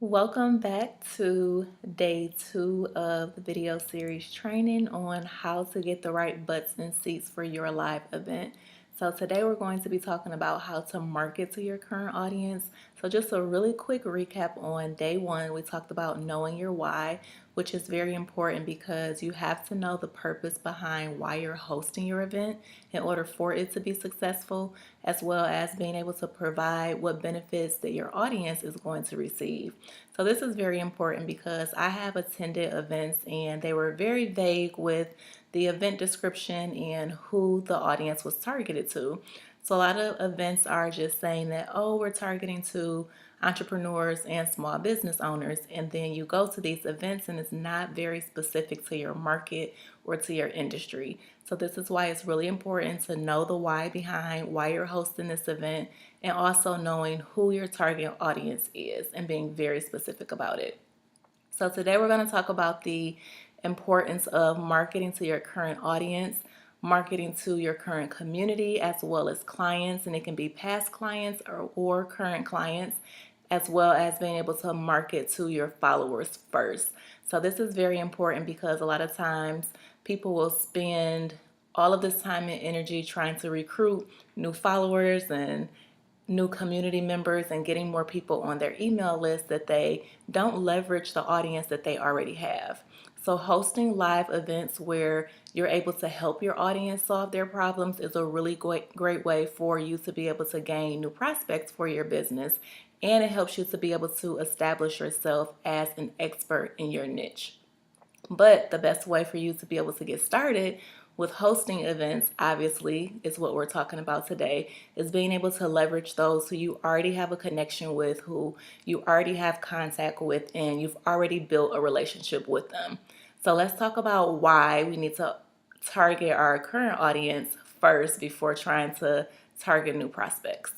Welcome back to day 2 of the video series training on how to get the right butts and seats for your live event. So today we're going to be talking about how to market to your current audience. So just a really quick recap on day 1, we talked about knowing your why, which is very important because you have to know the purpose behind why you're hosting your event in order for it to be successful, as well as being able to provide what benefits that your audience is going to receive. So this is very important because I have attended events and they were very vague with the event description and who the audience was targeted to. So a lot of events are just saying that, oh, we're targeting to entrepreneurs and small business owners, and then you go to these events and it's not very specific to your market or to your industry. So this is why it's really important to know the why behind why you're hosting this event, and also knowing who your target audience is and being very specific about it. So today we're going to talk about the importance of marketing to your current audience, marketing to your current community, as well as clients, and it can be past clients or current clients, as well as being able to market to your followers first. So this is very important because a lot of times people will spend all of this time and energy trying to recruit new followers and new community members and getting more people on their email list that they don't leverage the audience that they already have. So hosting live events where you're able to help your audience solve their problems is a really great way for you to be able to gain new prospects for your business, and it helps you to be able to establish yourself as an expert in your niche. But the best way for you to be able to get started with hosting events, obviously, is what we're talking about today, is being able to leverage those who you already have a connection with, who you already have contact with, and you've already built a relationship with them. So let's talk about why we need to target our current audience first before trying to target new prospects.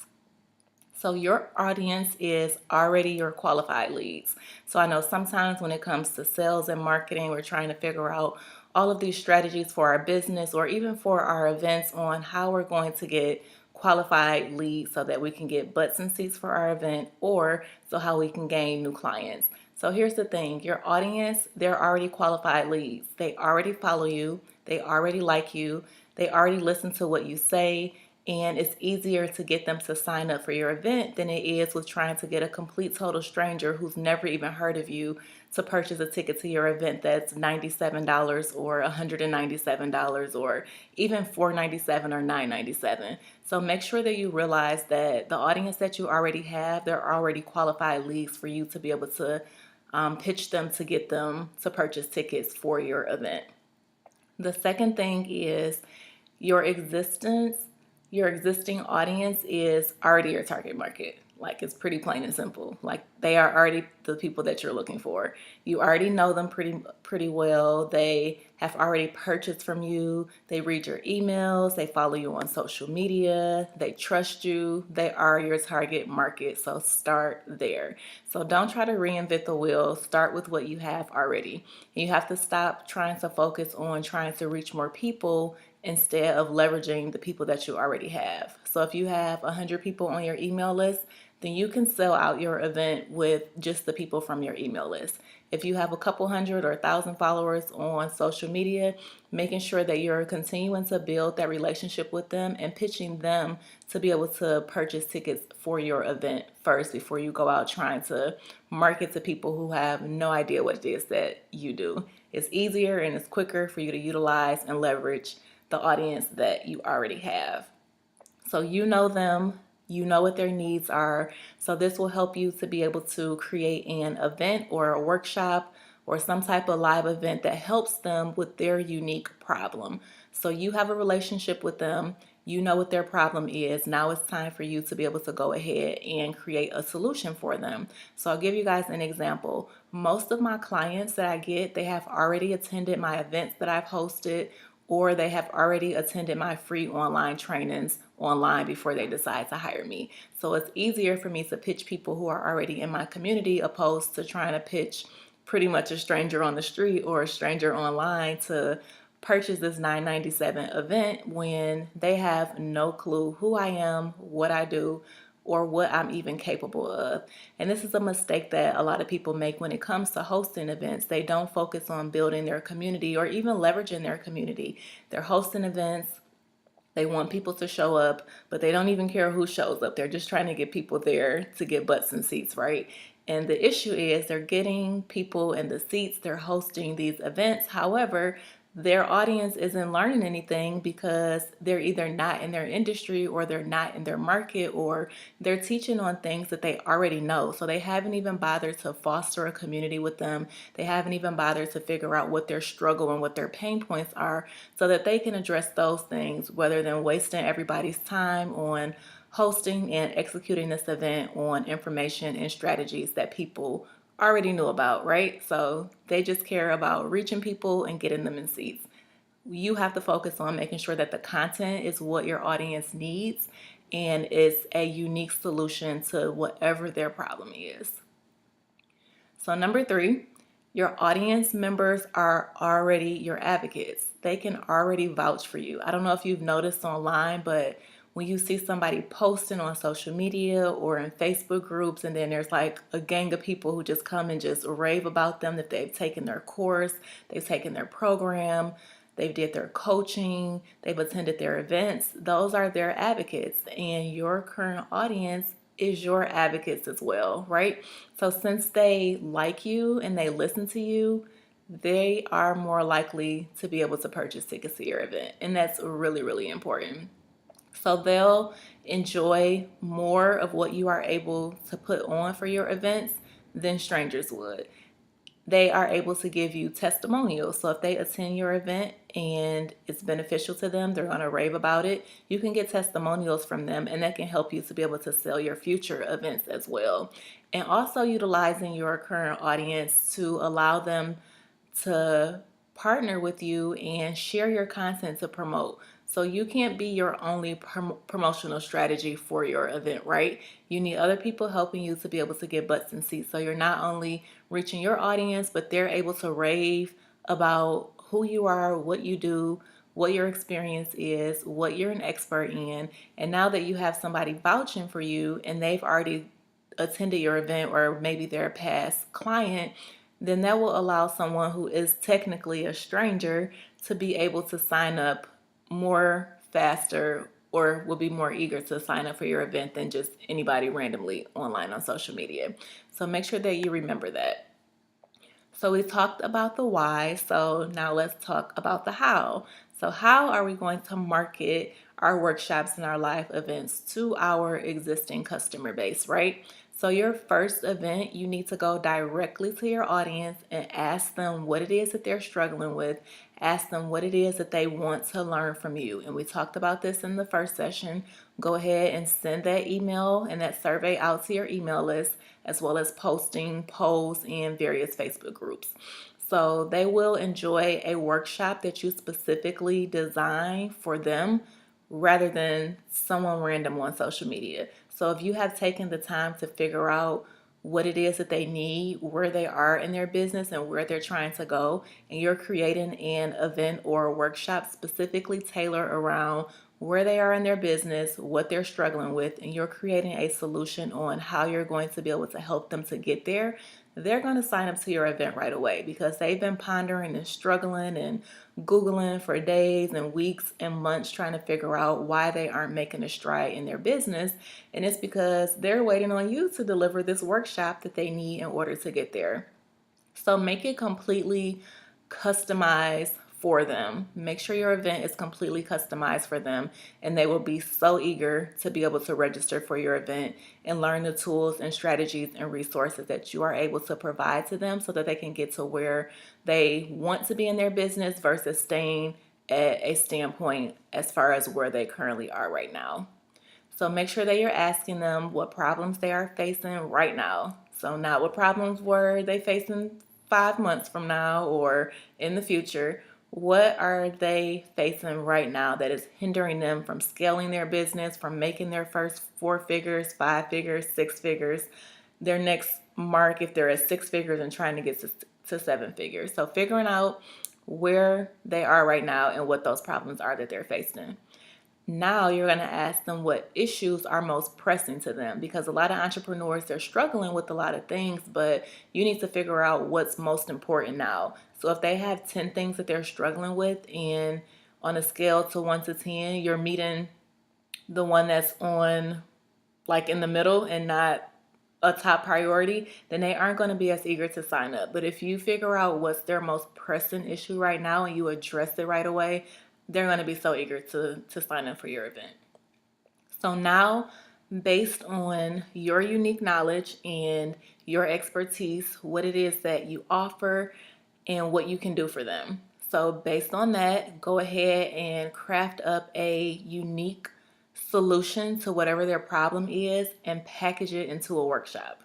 So your audience is already your qualified leads. So I know sometimes when it comes to sales and marketing, we're trying to figure out all of these strategies for our business or even for our events on how we're going to get qualified leads so that we can get butts and seats for our event, or so how we can gain new clients. So here's the thing, your audience, they're already qualified leads. They already follow you, they already like you, they already listen to what you say, and it's easier to get them to sign up for your event than it is with trying to get a complete total stranger who's never even heard of you to purchase a ticket to your event that's $97 or $197 or even $497 or $997. So make sure that you realize that the audience that you already have, they're already qualified leads for you to be able to pitch them to get them to purchase tickets for your event. The second thing is your existence your existing audience is already your target market. Like, it's pretty plain and simple. Like, they are already the people that you're looking for. You already know them pretty well. They have already purchased from you. They read your emails. They follow you on social media. They trust you. They are your target market. So start there. So don't try to reinvent the wheel. Start with what you have already. And you have to stop trying to focus on trying to reach more people instead of leveraging the people that you already have. So if you have 100 people on your email list, then you can sell out your event with just the people from your email list. If you have a couple hundred or 1,000 followers on social media, making sure that you're continuing to build that relationship with them and pitching them to be able to purchase tickets for your event first before you go out trying to market to people who have no idea what it is that you do. It's easier and it's quicker for you to utilize and leverage the audience that you already have. So you know them, you know what their needs are. So this will help you to be able to create an event or a workshop or some type of live event that helps them with their unique problem. So you have a relationship with them, you know what their problem is. Now it's time for you to be able to go ahead and create a solution for them. So I'll give you guys an example. Most of my clients that I get, they have already attended my events that I've hosted, or they have already attended my free online trainings online before they decide to hire me. So it's easier for me to pitch people who are already in my community opposed to trying to pitch pretty much a stranger on the street or a stranger online to purchase this $997 event when they have no clue who I am, what I do, or what I'm even capable of. And this is a mistake that a lot of people make when it comes to hosting events. They don't focus on building their community or even leveraging their community. They're hosting events, they want people to show up, but they don't even care who shows up. They're just trying to get people there to get butts and seats, right? And the issue is they're getting people in the seats, they're hosting these events. However, their audience isn't learning anything because they're either not in their industry or they're not in their market, or they're teaching on things that they already know. So they haven't even bothered to foster a community with them. They haven't even bothered to figure out what their struggle and what their pain points are so that they can address those things rather than wasting everybody's time on hosting and executing this event on information and strategies that people already knew about, right? So they just care about reaching people and getting them in seats. You have to focus on making sure that the content is what your audience needs and is a unique solution to whatever their problem is. So number 3, your audience members are already your advocates. They can already vouch for you. I don't know if you've noticed online, but when you see somebody posting on social media or in Facebook groups, and then there's like a gang of people who just come and just rave about them, that they've taken their course, they've taken their program, they've did their coaching, they've attended their events, those are their advocates. And your current audience is your advocates as well, right? So since they like you and they listen to you, they are more likely to be able to purchase tickets to your event. And that's really, really important. So they'll enjoy more of what you are able to put on for your events than strangers would. They are able to give you testimonials. So if they attend your event and it's beneficial to them, they're going to rave about it. You can get testimonials from them, and that can help you to be able to sell your future events as well. And also utilizing your current audience to allow them to partner with you and share your content to promote. So you can't be your only promotional strategy for your event, right? You need other people helping you to be able to get butts and seats. So you're not only reaching your audience, but they're able to rave about who you are, what you do, what your experience is, what you're an expert in. And now that you have somebody vouching for you and they've already attended your event, or maybe they're a past client, then that will allow someone who is technically a stranger to be able to sign up more faster, or will be more eager to sign up for your event than just anybody randomly online on social media. So make sure that you remember that. So we talked about the why, so now let's talk about the how. So how are we going to market our workshops and our live events to our existing customer base, right? So your first event, you need to go directly to your audience and ask them what it is that they're struggling with. Ask them what it is that they want to learn from you. And we talked about this in the first session. Go ahead and send that email and that survey out to your email list, as well as posting polls in various Facebook groups. So they will enjoy a workshop that you specifically design for them rather than someone random on social media. So if you have taken the time to figure out what it is that they need, where they are in their business, and where they're trying to go, and you're creating an event or a workshop specifically tailored around where they are in their business, what they're struggling with, and you're creating a solution on how you're going to be able to help them to get there, they're going to sign up to your event right away because they've been pondering and struggling and Googling for days and weeks and months trying to figure out why they aren't making a stride in their business. And it's because they're waiting on you to deliver this workshop that they need in order to get there. So make it completely customized for them. Make sure your event is completely customized for them, and they will be so eager to be able to register for your event and learn the tools and strategies and resources that you are able to provide to them so that they can get to where they want to be in their business versus staying at a standpoint as far as where they currently are right now. So make sure that you're asking them what problems they are facing right now. So not what problems were they facing 5 months from now or in the future. What are they facing right now that is hindering them from scaling their business, from making their first 4 figures, 5 figures, 6 figures, their next mark if they're at 6 figures and trying to get to 7 figures. So figuring out where they are right now and what those problems are that they're facing. Now you're going to ask them what issues are most pressing to them, because a lot of entrepreneurs, they're struggling with a lot of things, but you need to figure out what's most important now. So if they have 10 things that they're struggling with, and on a scale to 1 to 10, you're meeting the one that's on like in the middle and not a top priority, then they aren't going to be as eager to sign up. But if you figure out what's their most pressing issue right now and you address it right away, they're going to be so eager to sign up for your event. So now, based on your unique knowledge and your expertise, what it is that you offer and what you can do for them. So based on that, go ahead and craft up a unique solution to whatever their problem is and package it into a workshop.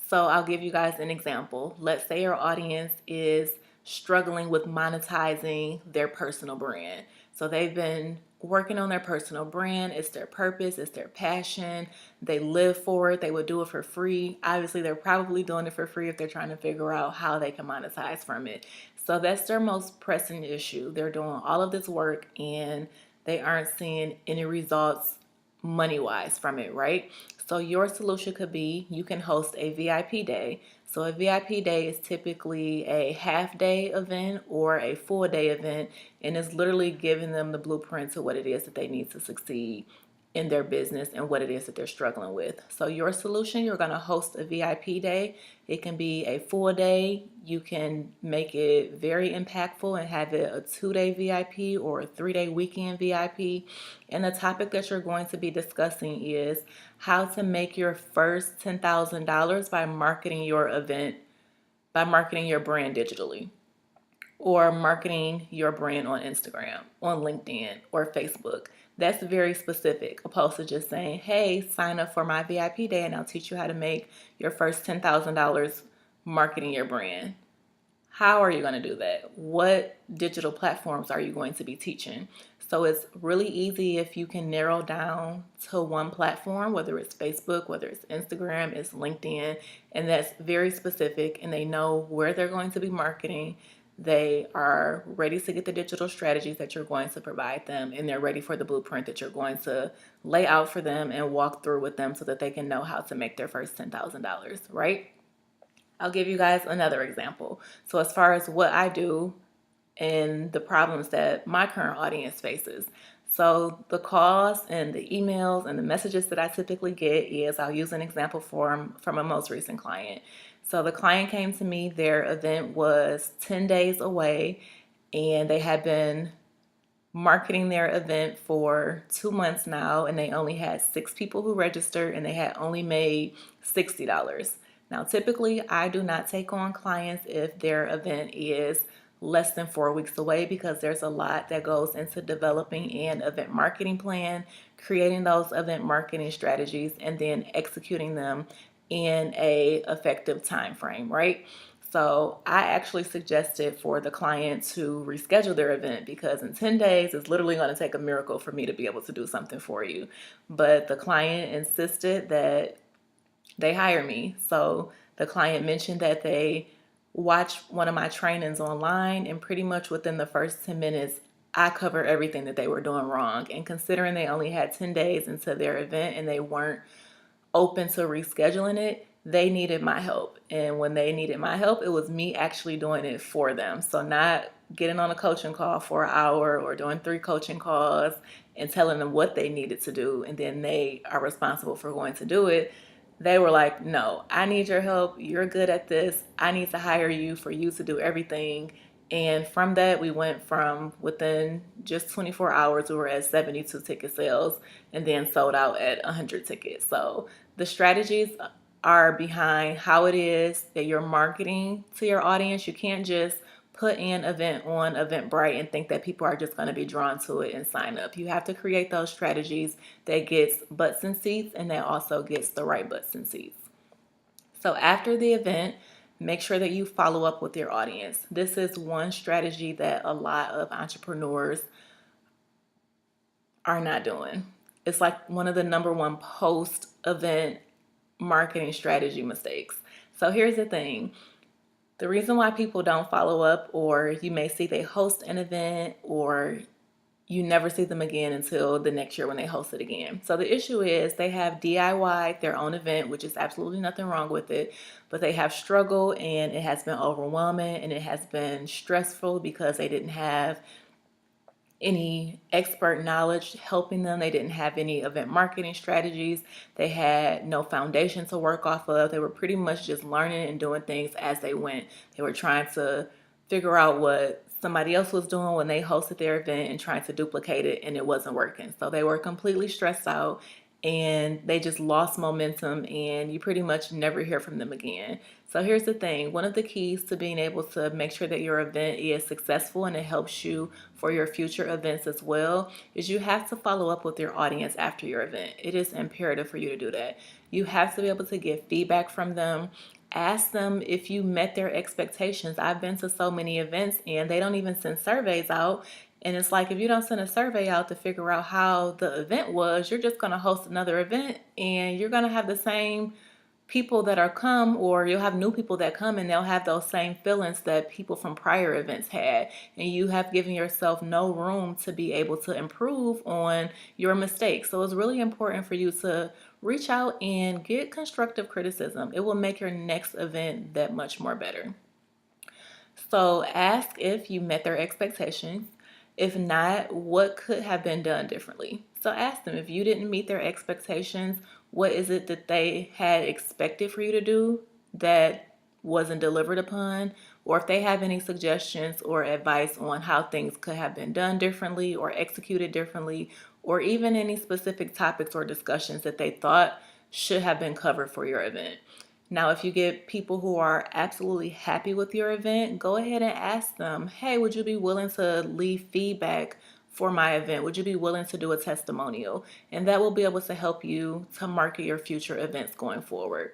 So I'll give you guys an example. Let's say your audience is struggling with monetizing their personal brand. So they've been working on their personal brand. It's their purpose, it's their passion. They live for it. They would do it for free. Obviously, they're probably doing it for free if they're trying to figure out how they can monetize from it. So that's their most pressing issue. They're doing all of this work and they aren't seeing any results money wise from it, right? So your solution could be you can host a VIP day. So a VIP day is typically a half day event or a full day event, and it's literally giving them the blueprint to what it is that they need to succeed in their business and what it is that they're struggling with. So your solution, you're going to host a VIP day. It can be a full day. You can make it very impactful and have it a 2-day VIP or a 3-day weekend VIP. And the topic that you're going to be discussing is how to make your first $10,000 by marketing your event, by marketing your brand digitally, or marketing your brand on Instagram, on LinkedIn, or Facebook. That's very specific, opposed to just saying, hey, sign up for my VIP day and I'll teach you how to make your first $10,000 marketing your brand. How are you going to do that? What digital platforms are you going to be teaching? So it's really easy if you can narrow down to one platform, whether it's Facebook, whether it's Instagram, it's LinkedIn, and that's very specific and they know where they're going to be marketing. They are ready to get the digital strategies that you're going to provide them, and they're ready for the blueprint that you're going to lay out for them and walk through with them so that they can know how to make their first $10,000, right? I'll give you guys another example. So as far as what I do and the problems that my current audience faces. So the calls and the emails and the messages that I typically get is, I'll use an example from a most recent client. So the client came to me, their event was 10 days away, and they had been marketing their event for 2 months now, and they only had 6 people who registered, and they had only made $60. Now, typically, I do not take on clients if their event is less than 4 weeks away, because there's a lot that goes into developing an event marketing plan, creating those event marketing strategies, and then executing them in a effective time frame, right? So I actually suggested for the client to reschedule their event, because in 10 days it's literally going to take a miracle for me to be able to do something for you. But the client insisted that they hire me. So the client mentioned that they watched one of my trainings online, and pretty much within the first 10 minutes, I covered everything that they were doing wrong. And considering they only had 10 days into their event and they weren't open to rescheduling it, they needed my help. And when they needed my help, it was me actually doing it for them. So not getting on a coaching call for an hour or doing 3 coaching calls and telling them what they needed to do, and then they are responsible for going to do it. They were like, no, I need your help. You're good at this. I need to hire you for you to do everything. And from that, we went from within just 24 hours, we were at 72 ticket sales and then sold out at 100 tickets. So the strategies are behind how it is that you're marketing to your audience. You can't just put an event on Eventbrite and think that people are just going to be drawn to it and sign up. You have to create those strategies that gets butts and seats, and that also gets the right butts and seats. So after the event, make sure that you follow up with your audience. This is one strategy that a lot of entrepreneurs are not doing. It's like one of the number one post-event marketing strategy mistakes. So here's the thing. The reason why people don't follow up, or you may see they host an event or you never see them again until the next year when they host it again. So the issue is they have DIY their own event, which is absolutely nothing wrong with it, but they have struggled and it has been overwhelming and it has been stressful because they didn't have any expert knowledge helping them. They didn't have any event marketing strategies. They had no foundation to work off of. They were pretty much just learning and doing things as they went. They were trying to figure out what somebody else was doing when they hosted their event and trying to duplicate it, and it wasn't working. So they were completely stressed out and they just lost momentum, and you pretty much never hear from them again. So here's the thing, one of the keys to being able to make sure that your event is successful and it helps you for your future events as well is you have to follow up with your audience after your event. It is imperative for you to do that. You have to be able to get feedback from them. Ask them if you met their expectations. I've been to so many events and they don't even send surveys out. And it's like, if you don't send a survey out to figure out how the event was, you're just going to host another event and you're going to have the same people that are come, or you'll have new people that come and they'll have those same feelings that people from prior events had, and you have given yourself no room to be able to improve on your mistakes. So it's really important for you to reach out and get constructive criticism. It will make your next event that much more better. So ask if you met their expectations. If not, what could have been done differently? So ask them, if you didn't meet their expectations, what is it that they had expected for you to do that wasn't delivered upon? Or if they have any suggestions or advice on how things could have been done differently or executed differently, or even any specific topics or discussions that they thought should have been covered for your event. Now, if you get people who are absolutely happy with your event, go ahead and ask them, hey, would you be willing to leave feedback for my event? Would you be willing to do a testimonial? And that will be able to help you to market your future events going forward.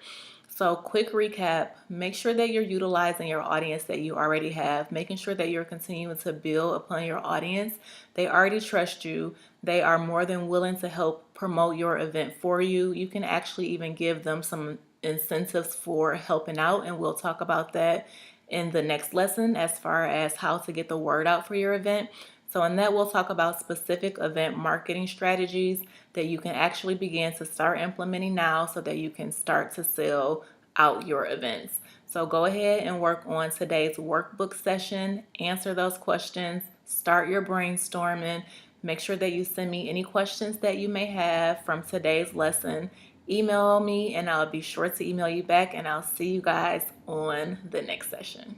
So quick recap, make sure that you're utilizing your audience that you already have, making sure that you're continuing to build upon your audience. They already trust you. They are more than willing to help promote your event for you. You can actually even give them some incentives for helping out, and we'll talk about that in the next lesson as far as how to get the word out for your event. So in that, we'll talk about specific event marketing strategies that you can actually begin to start implementing now so that you can start to sell out your events. So go ahead and work on today's workbook session, answer those questions, start your brainstorming. Make sure that you send me any questions that you may have from today's lesson. Email me and I'll be sure to email you back, and I'll see you guys on the next session.